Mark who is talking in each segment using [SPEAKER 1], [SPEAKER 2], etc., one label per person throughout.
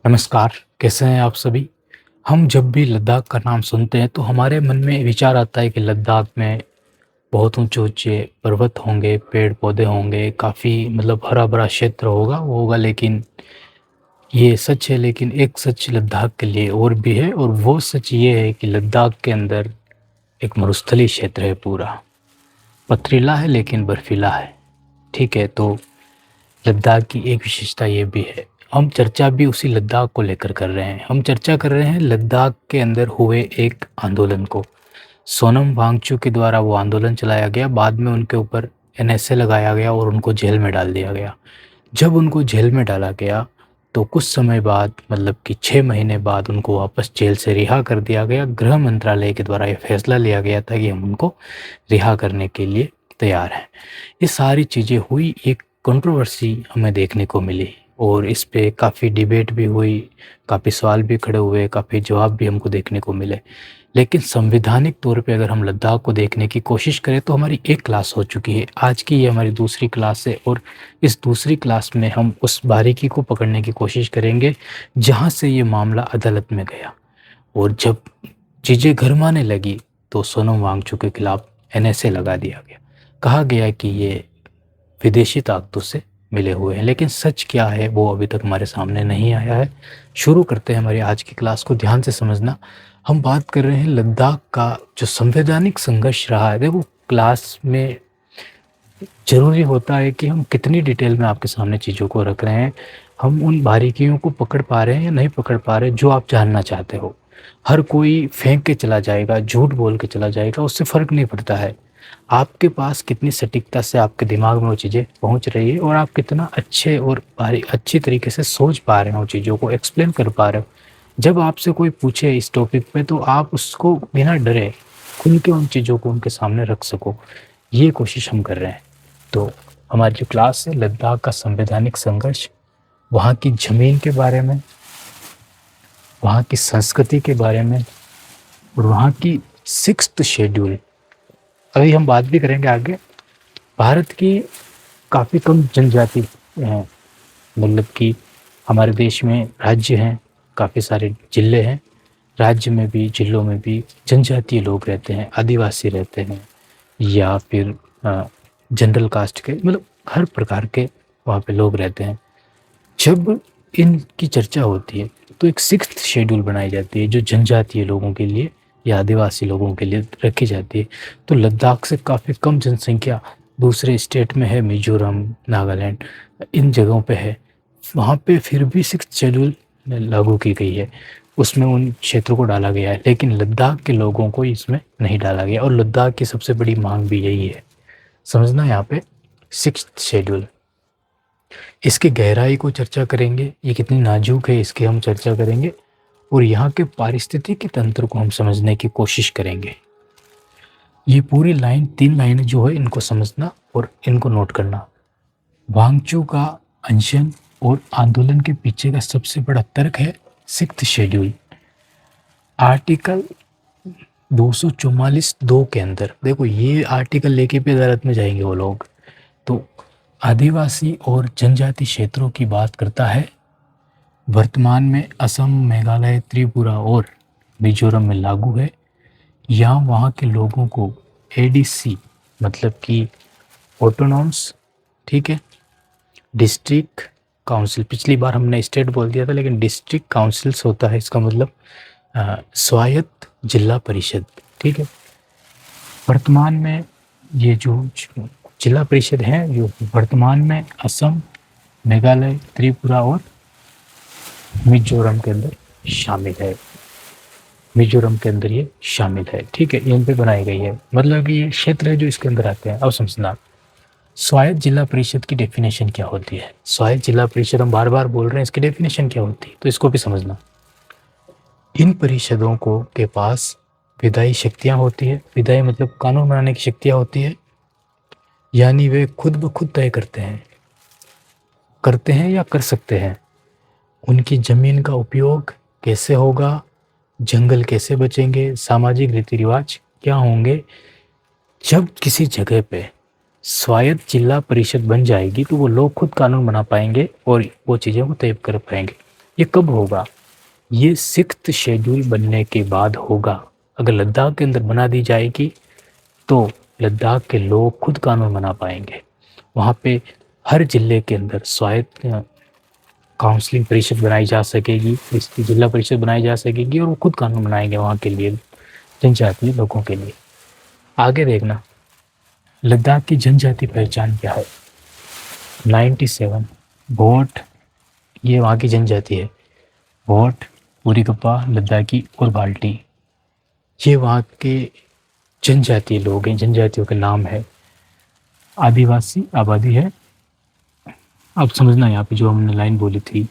[SPEAKER 1] नमस्कार, कैसे हैं आप सभी? हम जब भी लद्दाख का नाम सुनते हैं तो हमारे मन में विचार आता है कि लद्दाख में बहुत ऊँचे-ऊँचे पर्वत होंगे, पेड़-पौधे होंगे, काफ़ी मतलब हरा-भरा क्षेत्र होगा, वो होगा लेकिन ये सच है लेकिन एक सच लद्दाख के लिए और भी है और वो सच ये है कि लद्दाख के अंदर एक मरुस्थलीय क्षेत्र है पूरा। पथरीला है लेकिन बर्फीला है, ठीक है? तो लद्दाख की एक विशेषता ये भी है। हम चर्चा भी उसी लद्दाख को लेकर कर रहे हैं। हम चर्चा कर रहे हैं लद्दाख के अंदर हुए एक आंदोलन को। सोनम वांगचुक के द्वारा वो आंदोलन चलाया गया, बाद में उनके ऊपर एनएसए लगाया गया और उनको जेल में डाल दिया गया। जब उनको जेल में डाला गया, तो कुछ समय बाद मतलब कि 6 महीने बाद उनको वापस जेल से रिहा कर दिया गया। गृह मंत्रालय के द्वारा ये फैसला लिया गया था कि हम उनको रिहा करने के लिए तैयार हैं। ये सारी चीज़ें हुई, एक कंट्रोवर्सी हमें देखने को मिली और इस पे काफ़ी डिबेट भी हुई, काफ़ी सवाल भी खड़े हुए, काफ़ी जवाब भी हमको देखने को मिले। लेकिन संवैधानिक तौर पे अगर हम लद्दाख को देखने की कोशिश करें तो हमारी एक क्लास हो चुकी है। आज की ये हमारी दूसरी क्लास है और इस दूसरी क्लास में हम उस बारीकी को पकड़ने की कोशिश करेंगे जहाँ से ये मामला अदालत में गया और जब चीज़ें गरमाने लगी तो सोनम वांगचुक के खिलाफ एनएसए लगा दिया गया। कहा गया कि ये विदेशी ताकतों से मिले हुए हैं, लेकिन सच क्या है वो अभी तक हमारे सामने नहीं आया है। शुरू करते हैं हमारी आज की क्लास को, ध्यान से समझना। हम बात कर रहे हैं लद्दाख का जो संवैधानिक संघर्ष रहा है। देखो, क्लास में ज़रूरी होता है कि हम कितनी डिटेल में आपके सामने चीज़ों को रख रहे हैं, हम उन बारीकियों को पकड़ पा रहे हैं या नहीं पकड़ पा रहे जो आप जानना चाहते हो। हर कोई फेंक के चला जाएगा, झूठ बोल के चला जाएगा, उससे फ़र्क नहीं पड़ता है। आपके पास कितनी सटीकता से आपके दिमाग में वो चीज़ें पहुँच रही है और आप कितना अच्छे और अच्छी तरीके से सोच पा रहे हो, चीज़ों को एक्सप्लेन कर पा रहे हो। जब आपसे कोई पूछे इस टॉपिक पे तो आप उसको बिना डरे खुल के उन चीज़ों को उनके सामने रख सको, ये कोशिश हम कर रहे हैं। तो हमारी जो क्लास है लद्दाख का संवैधानिक संघर्ष, वहाँ की ज़मीन के बारे में, वहाँ की संस्कृति के बारे में और वहाँ की 6th शेड्यूल, अभी हम बात भी करेंगे आगे। भारत की काफ़ी कम जनजाति हैं, मतलब कि हमारे देश में राज्य हैं, काफ़ी सारे ज़िले हैं। राज्य में भी, ज़िलों में भी जनजातीय लोग रहते हैं, आदिवासी रहते हैं या फिर जनरल कास्ट के, मतलब हर प्रकार के वहाँ पे लोग रहते हैं। जब इनकी चर्चा होती है तो एक 6th शेड्यूल बनाई जाती है जो जनजातीय लोगों के लिए या आदिवासी लोगों के लिए रखी जाती है। तो लद्दाख से काफ़ी कम जनसंख्या दूसरे स्टेट में है, मिज़ोरम, नागालैंड, इन जगहों पे है। वहाँ पे फिर भी 6th शेड्यूल लागू की गई है, उसमें उन क्षेत्रों को डाला गया है, लेकिन लद्दाख के लोगों को इसमें नहीं डाला गया और लद्दाख की सबसे बड़ी मांग भी यही है। समझना यहाँ पे 6th शेड्यूल, इसकी गहराई को चर्चा करेंगे, ये कितनी नाजुक है इसकी हम चर्चा करेंगे और यहाँ के पारिस्थितिकी तंत्र को हम समझने की कोशिश करेंगे। ये पूरी लाइन 3 लाइनें जो है इनको समझना और इनको नोट करना। वांगचू का अनशन और आंदोलन के पीछे का सबसे बड़ा तर्क है 6th शेड्यूल। आर्टिकल 244(2) के अंदर, देखो ये आर्टिकल लेके भी अदालत में जाएंगे वो लोग, तो आदिवासी और जनजाति क्षेत्रों की बात करता है। वर्तमान में असम, मेघालय, त्रिपुरा और मिजोरम में लागू है। यहाँ वहाँ के लोगों को एडीसी मतलब कि ऑटोनॉम्स, ठीक है, डिस्ट्रिक्ट काउंसिल, पिछली बार हमने स्टेट बोल दिया था लेकिन डिस्ट्रिक्ट काउंसिल्स होता है, इसका मतलब स्वायत्त जिला परिषद, ठीक है। वर्तमान में ये जो जिला परिषद हैं जो वर्तमान में असम, मेघालय, त्रिपुरा और मिजोरम के अंदर शामिल है। मिजोरम के अंदर ये शामिल है, ठीक है, यहाँ पे बनाई गई है, मतलब ये क्षेत्र है जो इसके अंदर आते हैं। अब समझना स्वायत्त जिला परिषद की डेफिनेशन क्या होती है। स्वायत्त जिला परिषद हम बार बार बोल रहे हैं, इसकी डेफिनेशन क्या होती है तो इसको भी समझना। इन परिषदों को के पास विधायी शक्तियाँ होती है, विधायी मतलब कानून बनाने की शक्तियाँ होती है, यानी वे खुद ब खुद तय करते हैं या कर सकते हैं उनकी ज़मीन का उपयोग कैसे होगा, जंगल कैसे बचेंगे, सामाजिक रीति रिवाज क्या होंगे। जब किसी जगह पे स्वायत्त जिला परिषद बन जाएगी तो वो लोग खुद कानून बना पाएंगे और वो चीज़ों को तय कर पाएंगे। ये कब होगा? ये 6th शेड्यूल बनने के बाद होगा। अगर लद्दाख के अंदर बना दी जाएगी तो लद्दाख के लोग खुद कानून बना पाएंगे। वहाँ पे हर जिले के अंदर स्वायत्त काउंसलिंग परिषद बनाई जा सकेगी, इसकी जिला परिषद बनाई जा सकेगी और वो खुद कानून बनाएंगे वहाँ के लिए, जनजातीय लोगों के लिए। आगे देखना, लद्दाख की जनजाति पहचान क्या है? 97 भोट, ये वहाँ की जनजाति है। भोट, उरिकपा, लद्दाखी और बाल्टी, ये वहाँ के जनजातीय लोग हैं, जनजातियों के नाम है। आदिवासी आबादी है। अब समझना यहाँ पे जो हमने लाइन बोली थी,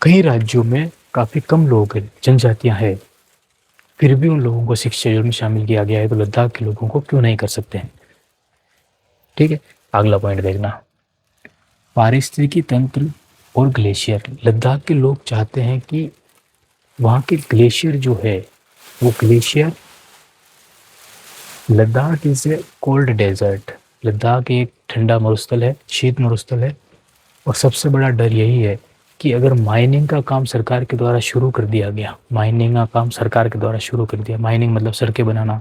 [SPEAKER 1] कई राज्यों में काफ़ी कम लोग हैं, जनजातियाँ हैं, फिर भी उन लोगों को 6th शेड्यूल में शामिल किया गया है, तो लद्दाख के लोगों को क्यों नहीं कर सकते हैं? ठीक है, अगला पॉइंट देखना, पारिस्थितिकी तंत्र और ग्लेशियर। लद्दाख के लोग चाहते हैं कि वहाँ के ग्लेशियर जो है वो glacier, Ladakh is a cold desert, Ladakh एक ठंडा मरुस्थल है, शीत मरुस्थल है। और सबसे बड़ा डर यही है कि अगर माइनिंग का काम सरकार के द्वारा शुरू कर दिया गया, माइनिंग का काम सरकार के द्वारा शुरू कर दिया, माइनिंग मतलब सड़कें बनाना,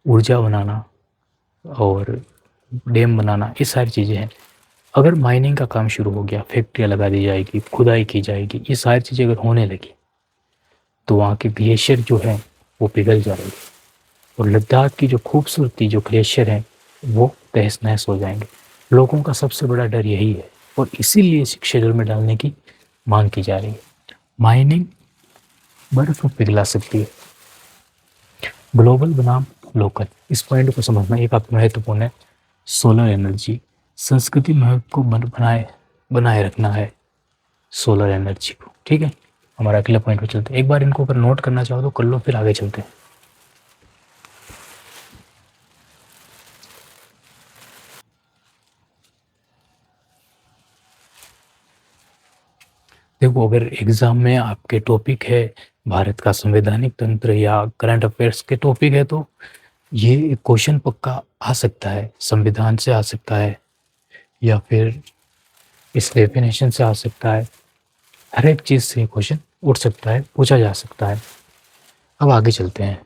[SPEAKER 1] ऊर्जा बनाना और डैम बनाना, ये सारी चीज़ें हैं। अगर माइनिंग का काम शुरू हो गया, फैक्ट्रियाँ लगा दी जाएगी, खुदाई की जाएगी, ये सारी चीज़ें अगर होने लगी तो वहाँ के ग्लेशियर जो है वो पिघल जाएंगे और लद्दाख की जो खूबसूरती, जो ग्लेशियर हैं वो तहस नहस हो जाएंगे। लोगों का सबसे बड़ा डर यही है और इसीलिए इस शेड्यूल में डालने की मांग की जा रही है। माइनिंग बर्फ को पिघला सकती है, ग्लोबल बनाम लोकल, इस पॉइंट को समझना एक आप महत्वपूर्ण है। सोलर एनर्जी, संस्कृति महत्व को बनाए रखना है सोलर एनर्जी को। ठीक है, हमारा अगला पॉइंट पे चलते हैं। एक बार इनको अगर नोट करना चाहो तो कर लो, फिर आगे चलते हैं। देखो, अगर एग्जाम में आपके टॉपिक है भारत का संवैधानिक तंत्र या करंट अफेयर्स के टॉपिक है तो ये क्वेश्चन पक्का आ सकता है, संविधान से आ सकता है या फिर इस डेफिनेशन से आ सकता है, हर एक चीज़ से क्वेश्चन उठ सकता है, पूछा जा सकता है। अब आगे चलते हैं,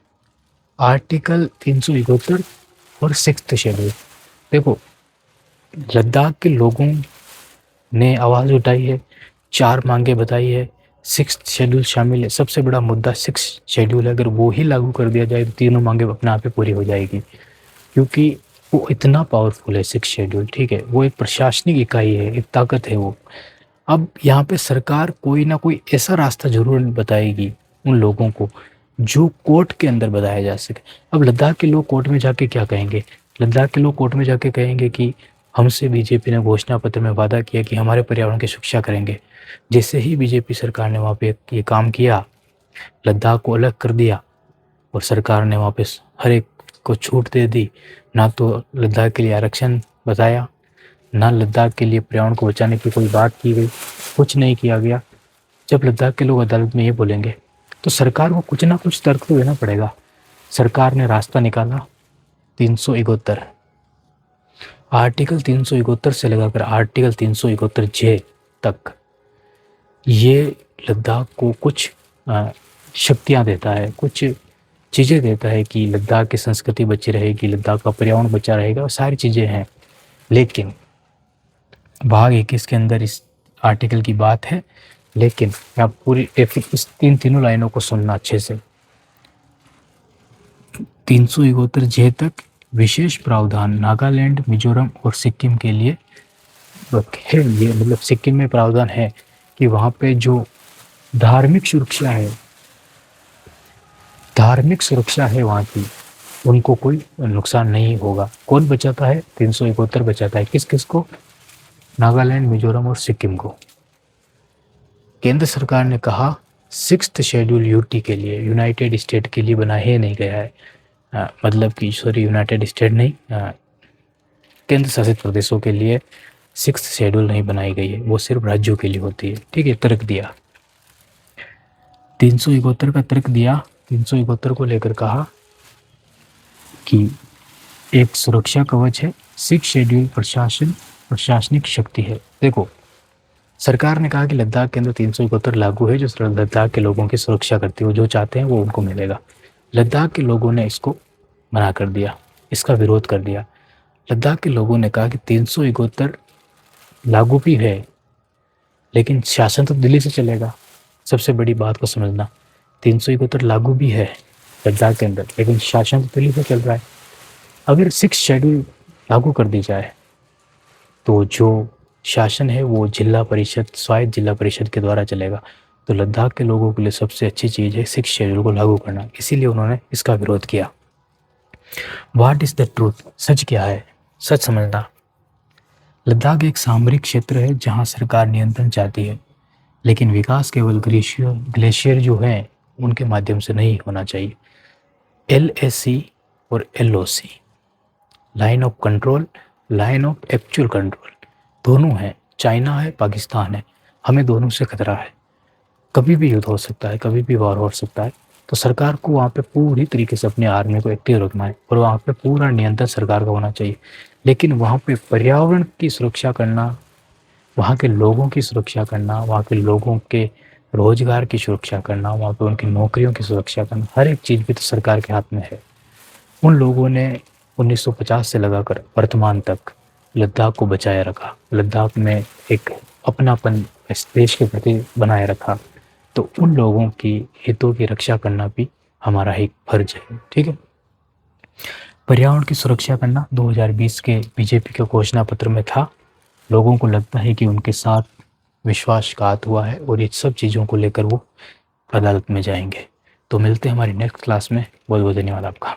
[SPEAKER 1] आर्टिकल 371 और 6th शेड्यूल। देखो, लद्दाख के लोगों ने आवाज़ उठाई है, 4 मांगे बताई है, 6th शेड्यूल शामिल है। सबसे बड़ा मुद्दा 6th शेड्यूल है, अगर वो ही लागू कर दिया जाए तो तीनों मांगे अपने आप ही पूरी हो जाएगी, क्योंकि वो इतना पावरफुल है 6th शेड्यूल। ठीक है, वो एक प्रशासनिक इकाई है, एक ताकत है वो। अब यहाँ पे सरकार कोई ना कोई ऐसा रास्ता जरूर बताएगी उन लोगों को जो कोर्ट के अंदर बताया जा सके। अब लद्दाख के लोग कोर्ट में जाके क्या कहेंगे? लद्दाख के लोग कोर्ट में जाके कहेंगे कि हमसे बीजेपी ने घोषणा पत्र में वादा किया कि हमारे पर्यावरण की सुरक्षा करेंगे। जैसे ही बीजेपी सरकार ने वहाँ पे ये काम किया, लद्दाख को अलग कर दिया और सरकार ने वहाँ पे हर एक को छूट दे दी, ना तो लद्दाख के लिए आरक्षण बताया, ना लद्दाख के लिए पर्यावरण को बचाने की कोई बात की गई, कुछ नहीं किया गया। जब लद्दाख के लोग अदालत में ये बोलेंगे तो सरकार को कुछ ना कुछ तर्क तो देना पड़ेगा। सरकार ने रास्ता निकाला 371, आर्टिकल 371 से लगाकर आर्टिकल 371 जे तक, ये लद्दाख को कुछ शक्तियाँ देता है, कुछ चीज़ें देता है कि लद्दाख की संस्कृति बची रहेगी, लद्दाख का पर्यावरण बचा रहेगा, और सारी चीज़ें हैं। लेकिन भाग 21 के अंदर इस आर्टिकल की बात है, लेकिन आप पूरी इस तीनों लाइनों को सुनना अच्छे से। 371 जे तक विशेष प्रावधान नागालैंड, मिजोरम और सिक्किम के लिए है। ये मतलब सिक्किम में प्रावधान है कि वहाँ पे जो धार्मिक सुरक्षा है वहाँ की, उनको कोई नुकसान नहीं होगा। कौन बचाता है? 371 बचाता है। किस किस को? नागालैंड, मिजोरम और सिक्किम को। केंद्र सरकार ने कहा 6th शेड्यूल यूटी के लिए, यूनाइटेड स्टेट के लिए बना ही नहीं गया है। मतलब कि सॉरी, यूनाइटेड स्टेट नहीं, केंद्र शासित प्रदेशों के लिए 6th शेड्यूल नहीं बनाई गई है, वो सिर्फ राज्यों के लिए होती है। ठीक है, तर्क दिया 371 का तर्क दिया। 371 को लेकर कहा कि एक सुरक्षा कवच है, 6th शेड्यूल प्रशासनिक शक्ति है। देखो, सरकार ने कहा कि लद्दाख के अंदर 371 लागू है, जो लद्दाख के लोगों की सुरक्षा करती है, वो जो चाहते हैं वो उनको मिलेगा। लद्दाख के लोगों ने इसको मना कर दिया, इसका विरोध कर दिया। लद्दाख के लोगों ने कहा कि 371 लागू भी है, लेकिन शासन तो दिल्ली से चलेगा। सबसे बड़ी बात को समझना, 371 लागू भी है लद्दाख के अंदर, लेकिन शासन तो दिल्ली से चल रहा है। अगर 6 शेड्यूल लागू कर दी जाए तो जो शासन है वो जिला परिषद, स्वायत्त जिला परिषद के द्वारा चलेगा। तो लद्दाख के लोगों के लिए सबसे अच्छी चीज़ है 6 शेड्यूल को लागू करना, इसीलिए उन्होंने इसका विरोध किया। व्हाट इज़ द ट्रूथ, सच क्या है? सच समझना, लद्दाख एक सामरिक क्षेत्र है जहाँ सरकार नियंत्रण चाहती है, लेकिन विकास केवल ग्लेशियर जो है उनके माध्यम से नहीं होना चाहिए। LAC और LOC, line of control, line of actual control, दोनों हैं। चाइना है, पाकिस्तान है, हमें दोनों से खतरा है। कभी भी युद्ध हो सकता है, कभी भी वॉर हो सकता है। तो सरकार को वहाँ पे पूरी तरीके से अपनी आर्मी को एक्टिव रखना है और वहाँ पे पूरा नियंत्रण सरकार का होना चाहिए। लेकिन वहाँ पे पर्यावरण की सुरक्षा करना, वहाँ के लोगों की सुरक्षा करना, वहाँ के लोगों के रोजगार की सुरक्षा करना, वहाँ पे उनकी नौकरियों की सुरक्षा करना, हर एक चीज़ भी तो सरकार के हाथ में है। उन लोगों ने 1950 से लगाकर वर्तमान तक लद्दाख को बचाए रखा, लद्दाख में एक अपनापन इस देश के प्रति बनाए रखा। तो उन लोगों की हितों की रक्षा करना भी हमारा एक फर्ज है, ठीक है। पर्यावरण की सुरक्षा करना 2020 के बीजेपी के घोषणा पत्र में था। लोगों को लगता है कि उनके साथ विश्वासघात हुआ है और ये सब चीज़ों को लेकर वो अदालत में जाएंगे। तो मिलते हैं हमारी नेक्स्ट क्लास में। बहुत बहुत धन्यवाद आपका।